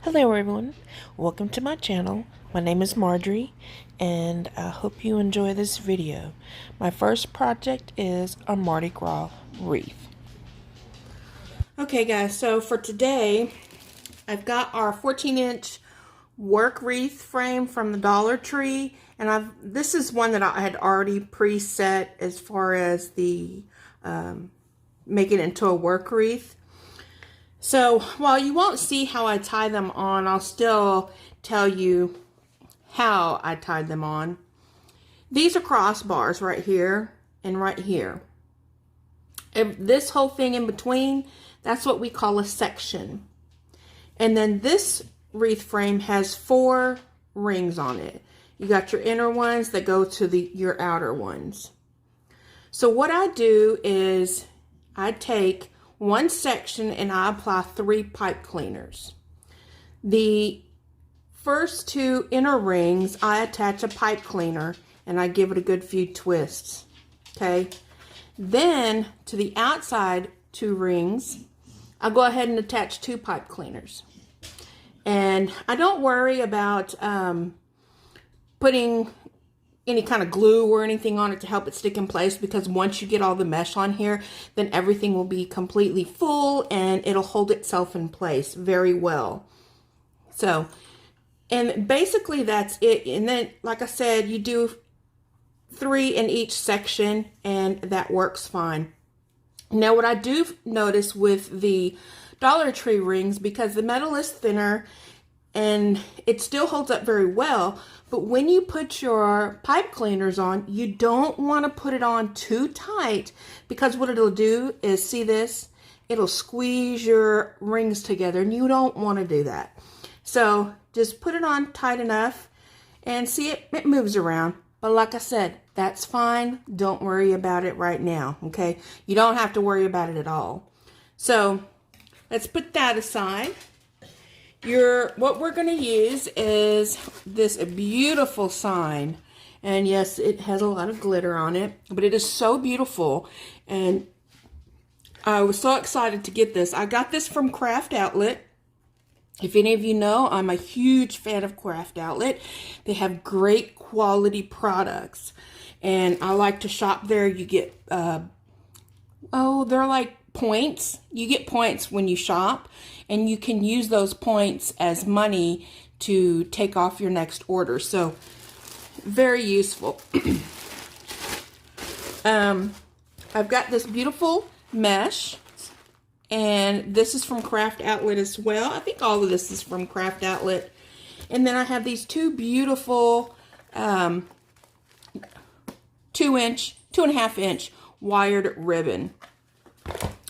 Hello everyone, welcome to my channel. My name is Marjorie and I hope you enjoy this video. My first project is a Mardi Gras wreath. Okay guys, so for today I've got our 14-inch work wreath frame from the Dollar Tree, and this is one that I had already preset as far as the making it into a work wreath. So while you won't see how I tie them on, I'll still tell you how I tied them on. These are crossbars right here and right here. And this whole thing in between, that's what we call a section. And then this wreath frame has 4 rings on it. You got your inner ones that go to your outer ones. So what I do is I take one section and I apply 3 pipe cleaners. The first 2 inner rings, I attach a pipe cleaner and I give it a good few twists. Okay. Then to the outside 2 rings, I'll go ahead and attach 2 pipe cleaners. And I don't worry about putting any kind of glue or anything on it to help it stick in place, because once you get all the mesh on here, then everything will be completely full and it'll hold itself in place very well. So, and basically that's it. And then, like I said, you do 3 in each section and that works fine. Now, what I do notice with the Dollar Tree rings, because the metal is thinner and it still holds up very well, but when you put your pipe cleaners on, you don't want to put it on too tight, because what it'll do is, see this? It'll squeeze your rings together, and you don't want to do that. So just put it on tight enough, and see it moves around. But like I said, that's fine. Don't worry about it right now, okay? You don't have to worry about it at all. So let's put that aside. What we're going to use is this beautiful sign. And yes, it has a lot of glitter on it, but it is so beautiful. And I was so excited to get this. I got this from Craft Outlet. If any of you know, I'm a huge fan of Craft Outlet. They have great quality products. And I like to shop there. You get, they're like points. You get points when you shop, and you can use those points as money to take off your next order. So very useful. I've got this beautiful mesh, and this is from Craft Outlet as well. I think all of this is from Craft Outlet. And then I have these 2 beautiful 2.5 inch wired ribbon.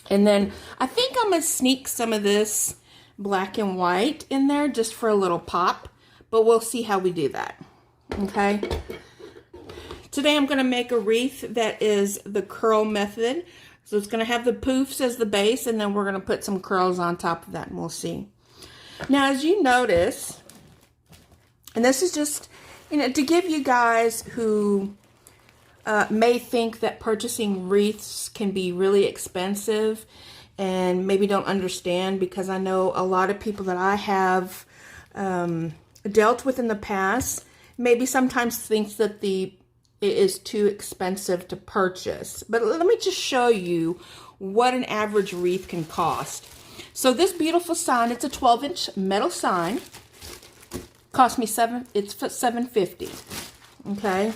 And then I think I'm going to sneak some of this black and white in there just for a little pop, but we'll see how we do that. Okay. Today I'm going to make a wreath that is the curl method. So it's going to have the poofs as the base, and then we're going to put some curls on top of that, and we'll see. Now, as you notice, and this is just, to give you guys who may think that purchasing wreaths can be really expensive and maybe don't understand, because I know a lot of people that I have dealt with in the past maybe sometimes thinks that it is too expensive to purchase. But let me just show you what an average wreath can cost. So this beautiful sign, it's a 12-inch metal sign, cost me $7.50. Okay.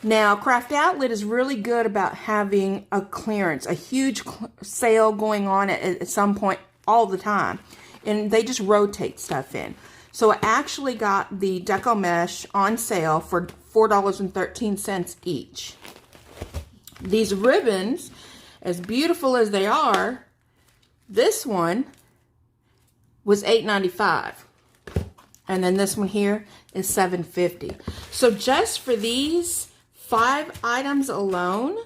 Now, Craft Outlet is really good about having a clearance, a huge sale going on at some point all the time. And they just rotate stuff in. So I actually got the deco mesh on sale for $4.13 each. These ribbons, as beautiful as they are, this one was $8.95. And then this one here is $7.50. So just for these 5 items alone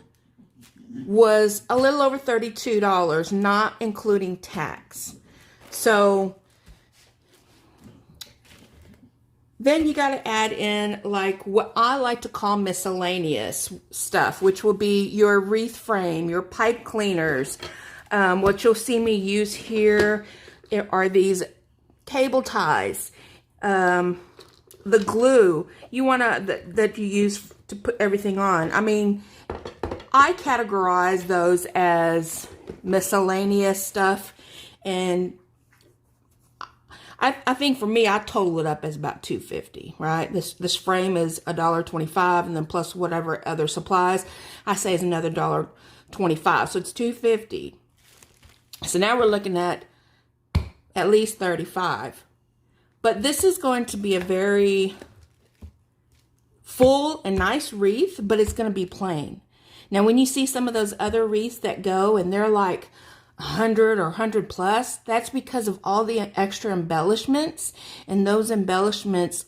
was a little over $32, not including tax. So then you got to add in like what I like to call miscellaneous stuff, which will be your wreath frame, your pipe cleaners. What you'll see me use here are these cable ties, the glue you want to that you use to put everything on. I mean, I categorize those as miscellaneous stuff, and I think for me, I total it up as about $2.50, right? This frame is $1.25, and then plus whatever other supplies I say is another $1.25, so it's $2.50. So now we're looking at least $35. But this is going to be a very full and nice wreath, but it's going to be plain. Now, when you see some of those other wreaths that go and they're like 100 or 100 plus, that's because of all the extra embellishments, and those embellishments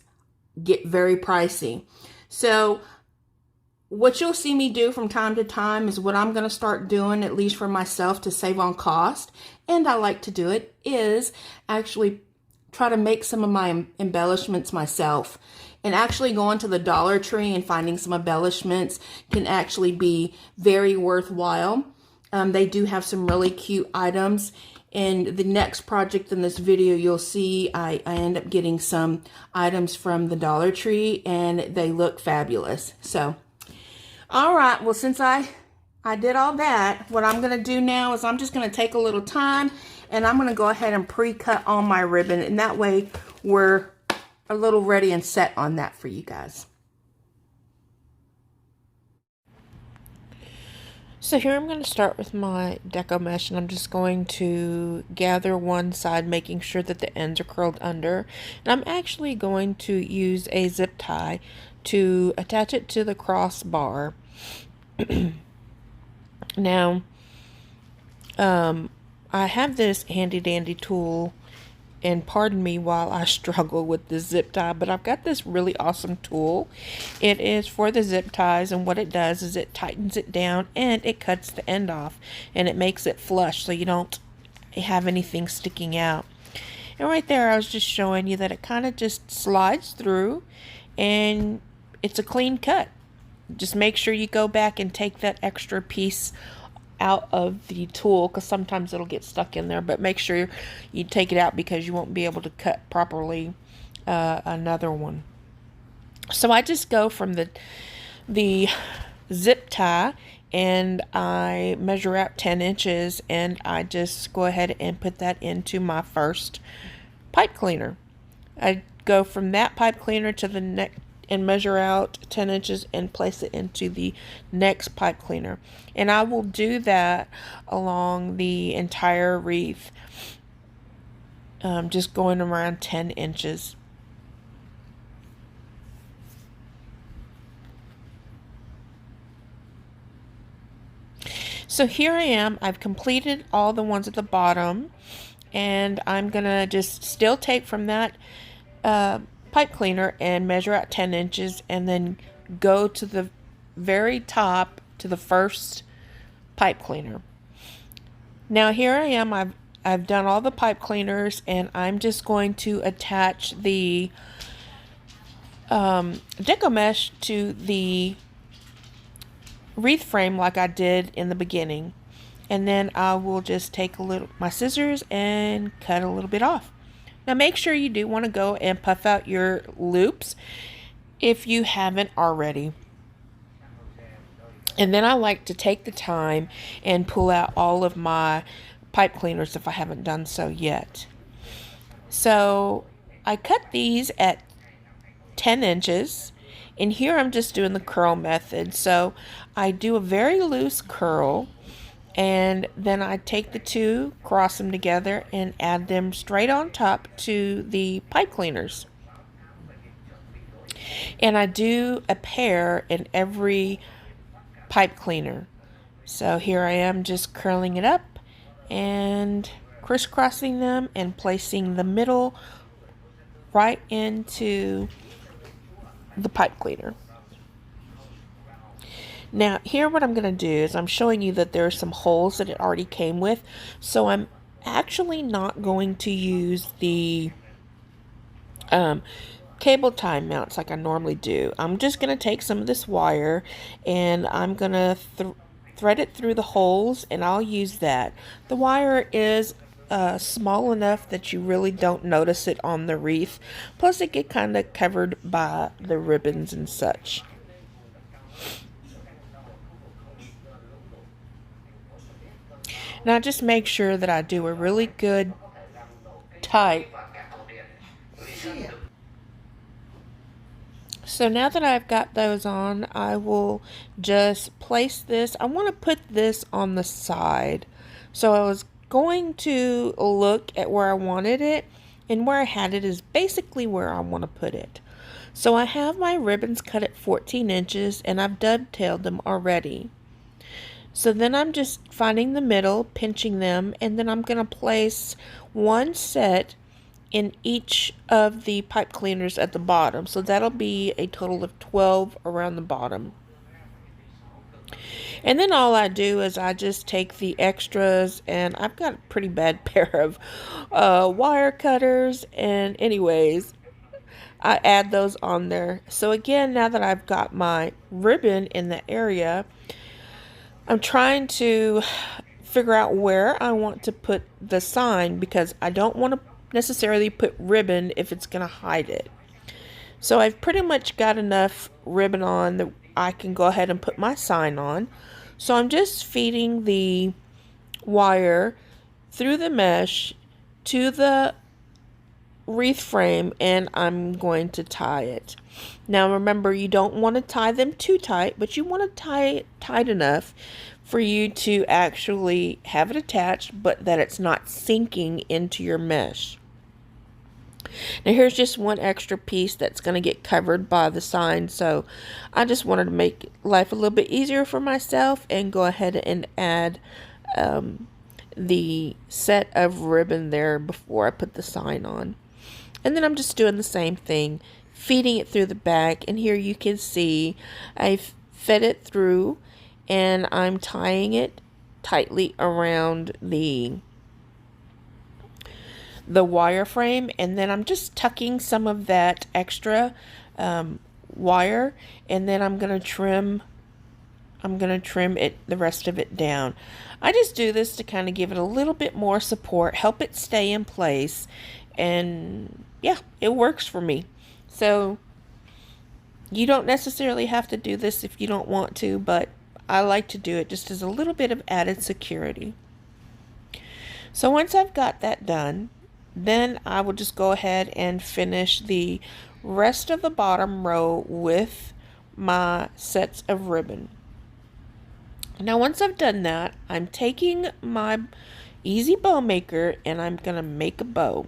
get very pricey. So what you'll see me do from time to time is what I'm going to start doing, at least for myself, to save on cost, and I like to do it, is actually try to make some of my embellishments myself. And actually going to the Dollar Tree and finding some embellishments can actually be very worthwhile. They do have some really cute items. In the next project in this video, you'll see I end up getting some items from the Dollar Tree, and they look fabulous. So, all right, well, since I did all that, what I'm going to do now is I'm just going to take a little time, and I'm going to go ahead and pre-cut all my ribbon, and that way we're a little ready and set on that for you guys. So here I'm going to start with my deco mesh, and I'm just going to gather one side, making sure that the ends are curled under. And I'm actually going to use a zip tie to attach it to the crossbar. Now, I have this handy dandy tool, and pardon me while I struggle with the zip tie, but I've got this really awesome tool. It is for the zip ties, and what it does is it tightens it down and it cuts the end off, and it makes it flush so you don't have anything sticking out. And right there, I was just showing you that it kind of just slides through and it's a clean cut. Just make sure you go back and take that extra piece out of the tool, because sometimes it'll get stuck in there, but make sure you take it out because you won't be able to cut properly another one. So I just go from the zip tie, and I measure out 10 inches, and I just go ahead and put that into my first pipe cleaner. I go from that pipe cleaner to the next and measure out 10 inches and place it into the next pipe cleaner. And I will do that along the entire wreath, just going around 10 inches. So here I am. I've completed all the ones at the bottom, and I'm gonna just still take from that pipe cleaner and measure out 10 inches, and then go to the very top to the first pipe cleaner. Now here I am, I've done all the pipe cleaners, and I'm just going to attach the deco mesh to the wreath frame like I did in the beginning, and then I will just take my scissors and cut a little bit off. Now make sure you do want to go and puff out your loops if you haven't already. And then I like to take the time and pull out all of my pipe cleaners if I haven't done so yet. So I cut these at 10 inches, and here I'm just doing the curl method. So I do a very loose curl, and then I take the two, cross them together, and add them straight on top to the pipe cleaners. And I do a pair in every pipe cleaner. So here I am just curling it up and crisscrossing them and placing the middle right into the pipe cleaner. Now here what I'm going to do is I'm showing you that there are some holes that it already came with, so I'm actually not going to use the cable tie mounts like I normally do. I'm just going to take some of this wire, and I'm going to thread it through the holes, and I'll use that. The wire is small enough that you really don't notice it on the wreath. Plus it get kind of covered by the ribbons and such. Now just make sure that I do a really good tight. So now that I've got those on, I will just place this. I want to put this on the side. So I was going to look at where I wanted it, and where I had it is basically where I want to put it. So I have my ribbons cut at 14 inches and I've dovetailed them already. So then I'm just finding the middle, pinching them, and then I'm going to place one set in each of the pipe cleaners at the bottom. So that'll be a total of 12 around the bottom. And then all I do is I just take the extras, and I've got a pretty bad pair of wire cutters, and anyways, I add those on there. So again, now that I've got my ribbon in the area, I'm trying to figure out where I want to put the sign, because I don't want to necessarily put ribbon if it's going to hide it. So I've pretty much got enough ribbon on that I can go ahead and put my sign on. So I'm just feeding the wire through the mesh to the wreath frame, and I'm going to tie it. Now remember, you don't want to tie them too tight, but you want to tie it tight enough for you to actually have it attached, but that it's not sinking into your mesh. Now here's just one extra piece that's going to get covered by the sign, so I just wanted to make life a little bit easier for myself and go ahead and add the set of ribbon there before I put the sign on. And then I'm just doing the same thing, feeding it through the back, and here you can see I've fed it through and I'm tying it tightly around the wireframe, and then I'm just tucking some of that extra wire, and then I'm gonna trim it, the rest of it down. I just do this to kind of give it a little bit more support, help it stay in place, and yeah, it works for me. So you don't necessarily have to do this if you don't want to, but I like to do it just as a little bit of added security. So once I've got that done, then I will just go ahead and finish the rest of the bottom row with my sets of ribbon. Now once I've done that, I'm taking my easy bow maker and I'm going to make a bow.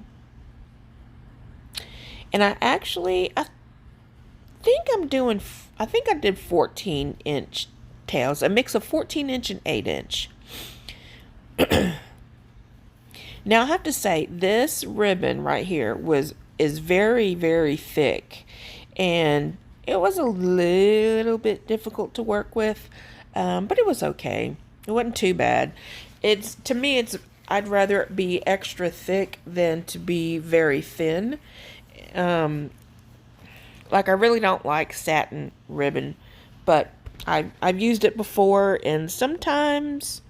And I think I did 14-inch tails, a mix of 14-inch and 8-inch. Now I have to say, this ribbon right here is very, very thick, and it was a little bit difficult to work with, but it was okay. It wasn't too bad. To me, I'd rather it be extra thick than to be very thin. Like, I really don't like satin ribbon, but I've used it before, and sometimes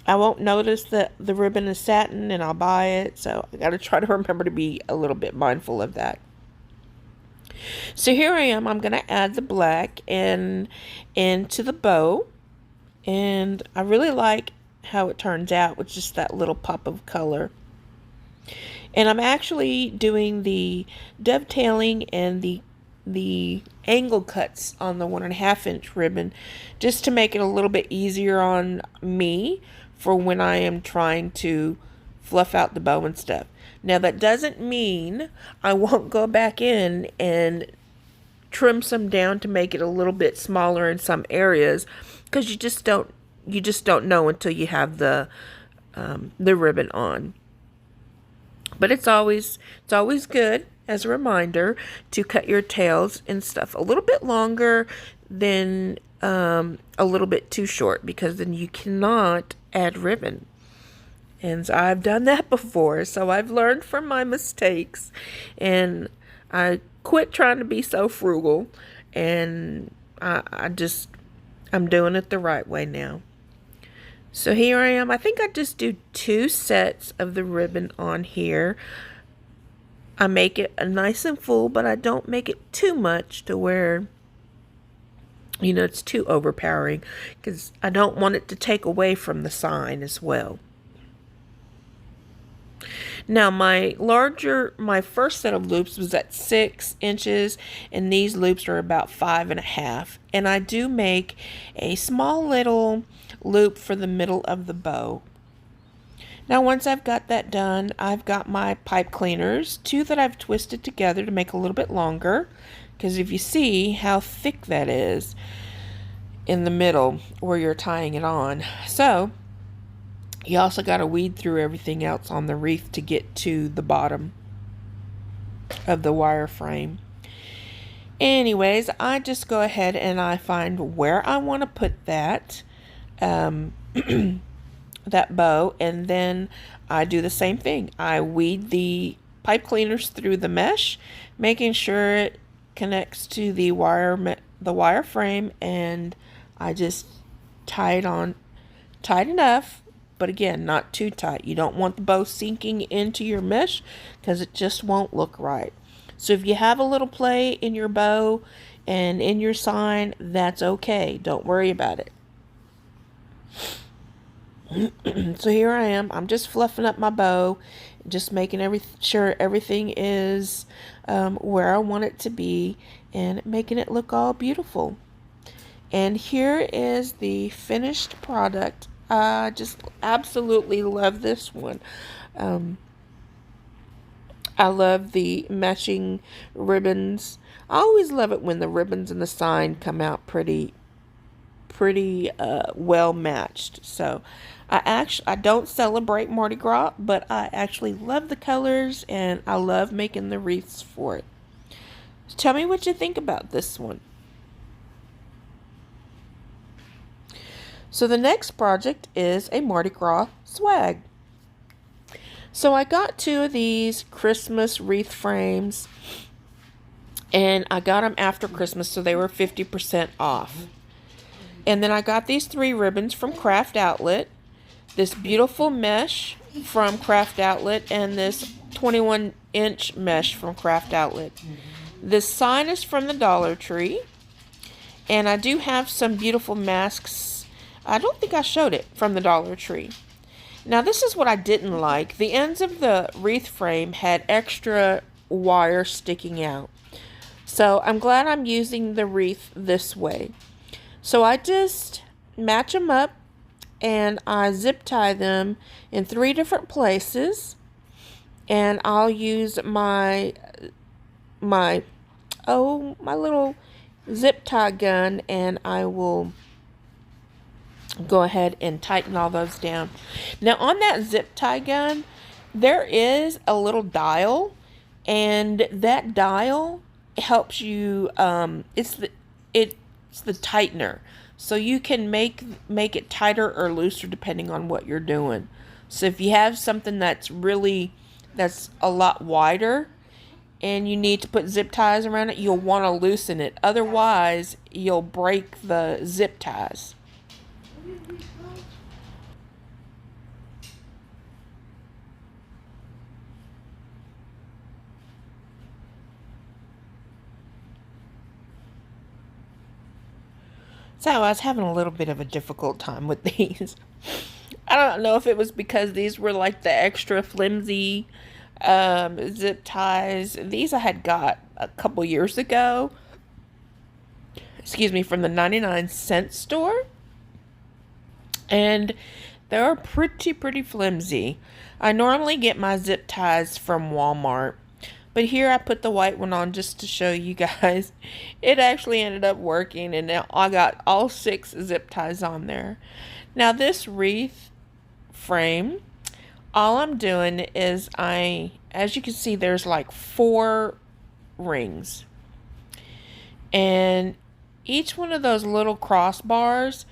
I won't notice that the ribbon is satin and I'll buy it, so I got to try to remember to be a little bit mindful of that. So here I am. I'm going to add the black into the bow, and I really like how it turns out with just that little pop of color. And I'm actually doing the dovetailing and the angle cuts on the 1.5-inch ribbon just to make it a little bit easier on me for when I am trying to fluff out the bow and stuff. Now that doesn't mean I won't go back in and trim some down to make it a little bit smaller in some areas, because you just don't know until you have the ribbon on. But it's always good as a reminder to cut your tails and stuff a little bit longer than a little bit too short, because then you cannot add ribbon. And I've done that before, so I've learned from my mistakes, and I quit trying to be so frugal, and I'm doing it the right way now. So here I am. I think I just do 2 sets of the ribbon on here. I make it nice and full, but I don't make it too much to where, you know, it's too overpowering, because I don't want it to take away from the sign as well. Now my first set of loops was at 6 inches, and these loops are about 5.5. And I do make a small little loop for the middle of the bow. Now once I've got that done, I've got my pipe cleaners, 2 that I've twisted together to make a little bit longer, because if you see how thick that is in the middle where you're tying it on. So you also got to weed through everything else on the wreath to get to the bottom of the wire frame. Anyways, I just go ahead and I find where I want to put that that bow, and then I do the same thing. I weed the pipe cleaners through the mesh, making sure it connects to the wire frame, and I just tie it on tight enough, but again, not too tight. You don't want the bow sinking into your mesh, because it just won't look right. So if you have a little play in your bow and in your sign, that's okay. Don't worry about it. So here I am. I'm just fluffing up my bow, just making sure everything is where I want it to be, and making it look all beautiful. And here is the finished product. I just absolutely love this one. I love the matching ribbons. I always love it when the ribbons and the sign come out pretty well matched. So I don't celebrate Mardi Gras, but I actually love the colors, and I love making the wreaths for it. So tell me what you think about this one. So the next project is a Mardi Gras swag. So I got 2 of these Christmas wreath frames, and I got them after Christmas, so they were 50% off. And then I got these 3 ribbons from Craft Outlet, this beautiful mesh from Craft Outlet, and this 21-inch mesh from Craft Outlet. This sign is from the Dollar Tree, and I do have some beautiful masks. I don't think I showed it, from the Dollar Tree. Now this is what I didn't like. The ends of the wreath frame had extra wire sticking out. So I'm glad I'm using the wreath this way. So I just match them up, and I zip tie them in 3 different places. And I'll use my little zip tie gun, and I will go ahead and tighten all those down. Now on that zip tie gun, there is a little dial, and that dial helps you, it's the tightener, so you can make it tighter or looser depending on what you're doing. So if you have something that's a lot wider and you need to put zip ties around it, you'll want to loosen it, otherwise you'll break the zip ties. So I was having a little bit of a difficult time with these. I don't know if it was because these were like the extra flimsy zip ties. These I had got a couple years ago. Excuse me, from the 99-cent store. And they're pretty flimsy. I normally get my zip ties from Walmart, but here I put the white one on just to show you guys. It actually ended up working, and now I got all 6 zip ties on there. Now this wreath frame, all I'm doing is as you can see, there's like 4 rings. And each one of those little crossbars,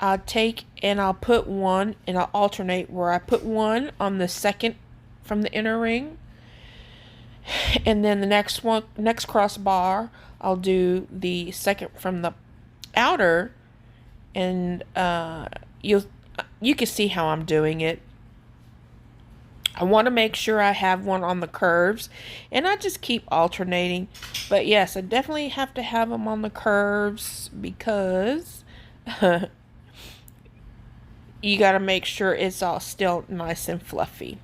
I'll take and I'll put one, and I'll alternate where I put one on the second from the inner ring, and then the next crossbar, I'll do the second from the outer, and you can see how I'm doing it. I want to make sure I have one on the curves, and I just keep alternating. But yes, I definitely have to have them on the curves because you got to make sure it's all still nice and fluffy.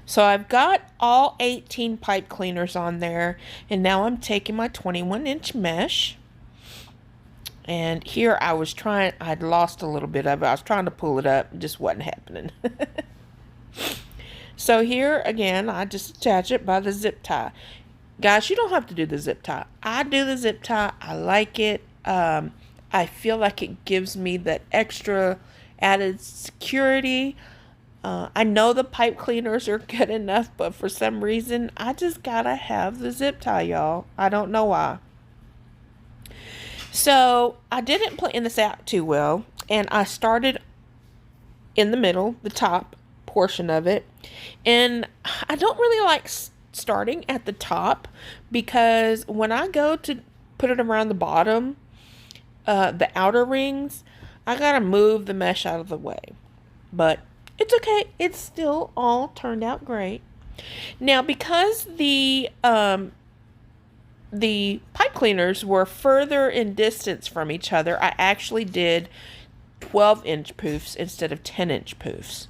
So I've got all 18 pipe cleaners on there, and now I'm taking my 21-inch mesh. And here I'd lost a little bit of it. I was trying to pull it up, it just wasn't happening. So here again, I just attach it by the zip tie. Guys, you don't have to do the zip tie. I do the zip tie. I like it. I feel like it gives me that extra added security. I know the pipe cleaners are good enough, but for some reason, I just gotta have the zip tie, y'all. I don't know why. So I didn't plan this out too well, and I started in the middle, the top portion of it. And I don't really like starting at the top, because when I go to put it around the bottom, the outer rings, I gotta move the mesh out of the way. But it's okay. It's still all turned out great. Now, because the pipe cleaners were further in distance from each other, I actually did 12-inch poofs instead of 10-inch poofs.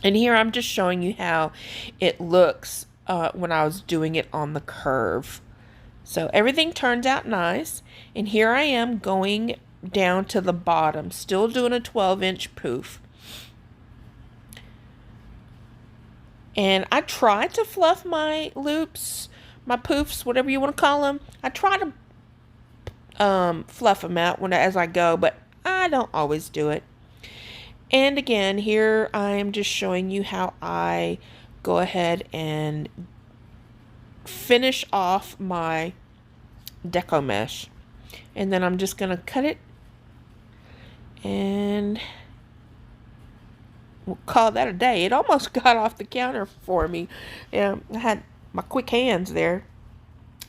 And here I'm just showing you how it looks when I was doing it on the curve. So everything turns out nice. And here I am going down to the bottom, still doing a 12-inch poof. And I try to fluff my loops, my poofs, whatever you want to call them. I try to fluff them out as I go, but I don't always do it. And again, here I am just showing you how I go ahead and finish off my deco mesh. And then I'm just going to cut it, and we'll call that a day. It almost got off the counter for me. I had my quick hands there.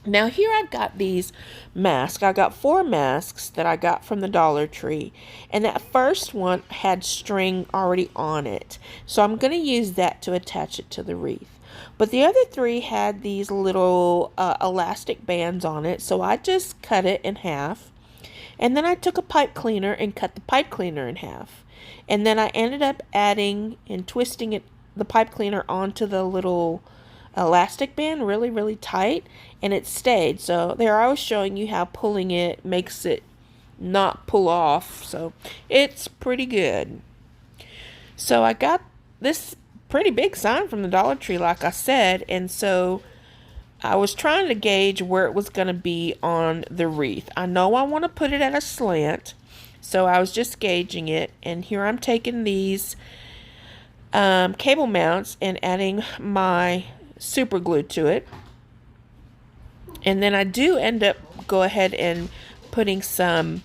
Now here I've got these masks. I got 4 masks that I got from the Dollar Tree. And that first one had string already on it. So I'm going to use that to attach it to the wreath. But the other 3 had these little elastic bands on it. So I just cut it in half. And then I took a pipe cleaner and cut the pipe cleaner in half. And then I ended up adding and twisting the pipe cleaner onto the little elastic band really, really tight, and it stayed. So there I was showing you how pulling it makes it not pull off. So it's pretty good. So I got this pretty big sign from the Dollar Tree, like I said, and so I was trying to gauge where it was going to be on the wreath. I know I want to put it at a slant, so I was just gauging it. And here I'm taking these cable mounts and adding my super glue to it. And then I do end up go ahead and putting some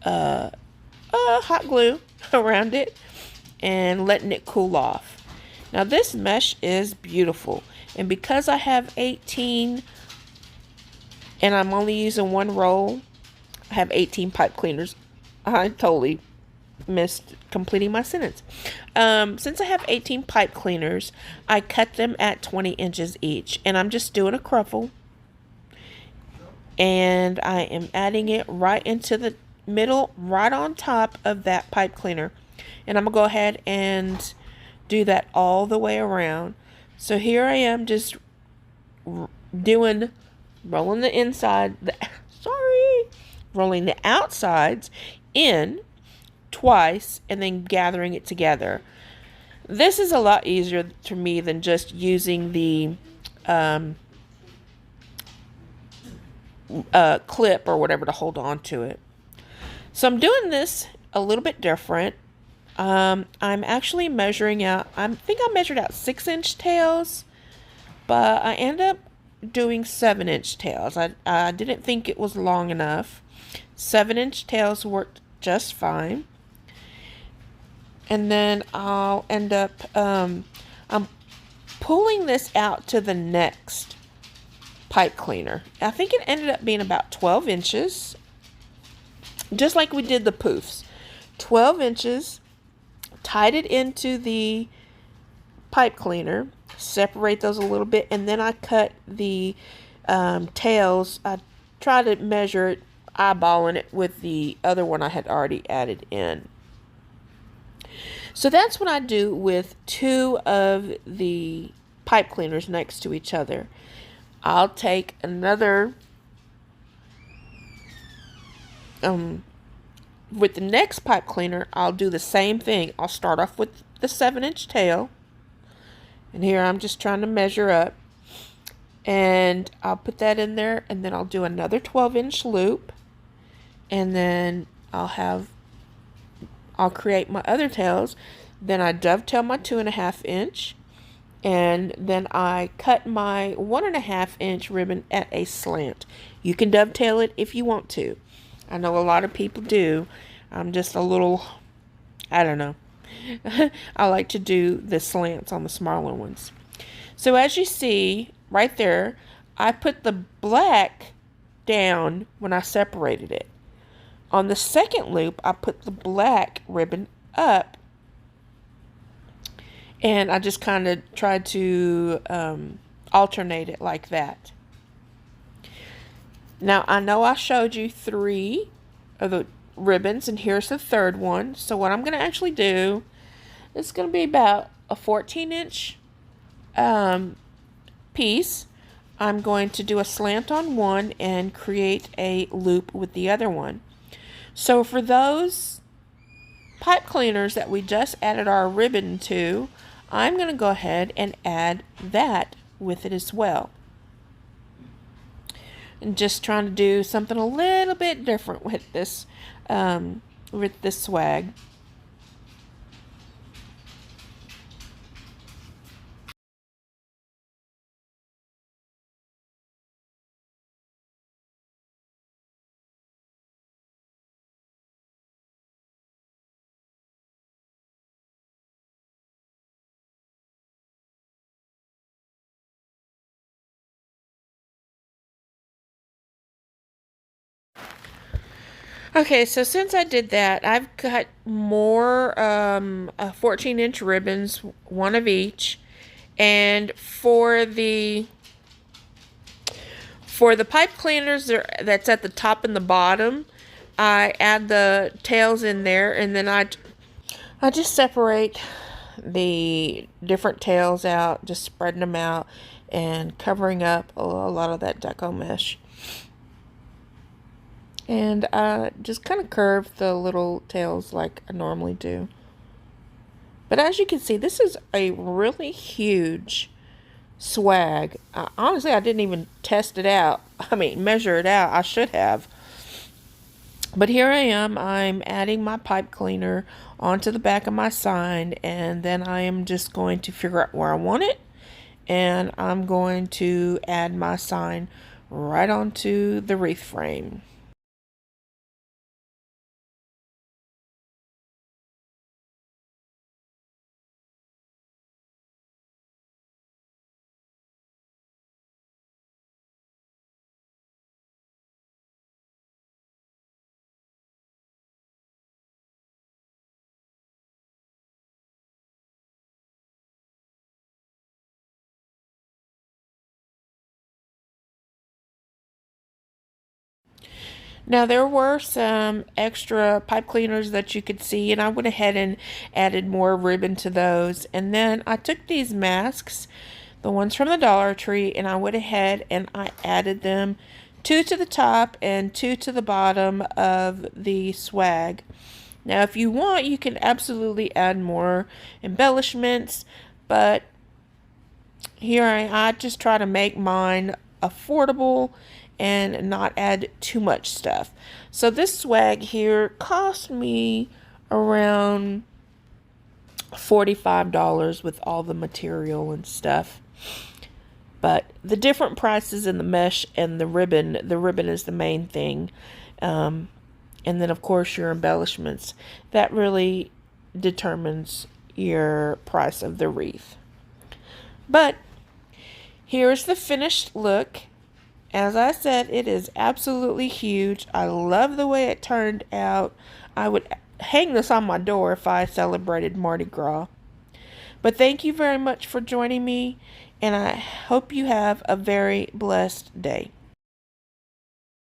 hot glue around it and letting it cool off. Now this mesh is beautiful, and because I have 18 and I'm only using 1 roll, I have 18 pipe cleaners. I totally missed completing my sentence. Since I have 18 pipe cleaners, I cut them at 20 inches each, and I'm just doing a cruffle, and I am adding it right into the middle, right on top of that pipe cleaner. And I'm gonna go ahead and do that all the way around. So here I am just rolling the inside, rolling the outsides in twice and then gathering it together. This is a lot easier to me than just using the clip or whatever to hold on to it. So I'm doing this a little bit different. I'm actually measuring out, I think I measured out 6-inch tails, but I ended up doing 7-inch tails. I didn't think it was long enough. 7-inch tails worked just fine. And then I'll end up, I'm pulling this out to the next pipe cleaner. I think it ended up being about 12 inches, just like we did the poofs. 12 inches, tied it into the pipe cleaner, separate those a little bit, and then I cut the tails. I try to measure it, eyeballing it with the other one I had already added in. So that's what I do with two of the pipe cleaners next to each other. I'll take another, with the next pipe cleaner, I'll do the same thing. I'll start off with the 7-inch tail. And here I'm just trying to measure up. And I'll put that in there, and then I'll do another 12-inch loop. And then I'll create my other tails. Then I dovetail my 2.5-inch. And then I cut my 1.5-inch ribbon at a slant. You can dovetail it if you want to. I know a lot of people do. I'm just a little, I don't know. I like to do the slants on the smaller ones. So as you see right there, I put the black down when I separated it. On the second loop, I put the black ribbon up. And I just kind of tried to alternate it like that. Now, I know I showed you 3 of the ribbons, and here's the third one. So what I'm going to actually do, it's going to be about a 14-inch piece. I'm going to do a slant on one and create a loop with the other one. So for those pipe cleaners that we just added our ribbon to, I'm going to go ahead and add that with it as well. And just trying to do something a little bit different with this swag. Okay, so since I did that, I've cut more 14-inch ribbons, one of each. And for the pipe cleaners that's at the top and the bottom, I add the tails in there, and then I just separate the different tails out, just spreading them out and covering up a lot of that deco mesh. And just kind of curve the little tails like I normally do. But as you can see, this is a really huge swag. Honestly, I didn't even test it out. I mean, measure it out. I should have. But here I am. I'm adding my pipe cleaner onto the back of my sign. And then I am just going to figure out where I want it. And I'm going to add my sign right onto the wreath frame. Now there were some extra pipe cleaners that you could see, and I went ahead and added more ribbon to those. And then I took these masks, the ones from the Dollar Tree, and I went ahead and I added them 2 to the top and 2 to the bottom of the swag. Now if you want, you can absolutely add more embellishments, but here I just try to make mine affordable and not add too much stuff. So this swag here cost me around $45 with all the material and stuff. But the different prices in the mesh and the ribbon is the main thing. And then of course your embellishments. That really determines your price of the wreath. But here's the finished look. As I said, it is absolutely huge. I love the way it turned out. I would hang this on my door if I celebrated Mardi Gras. But thank you very much for joining me, and I hope you have a very blessed day.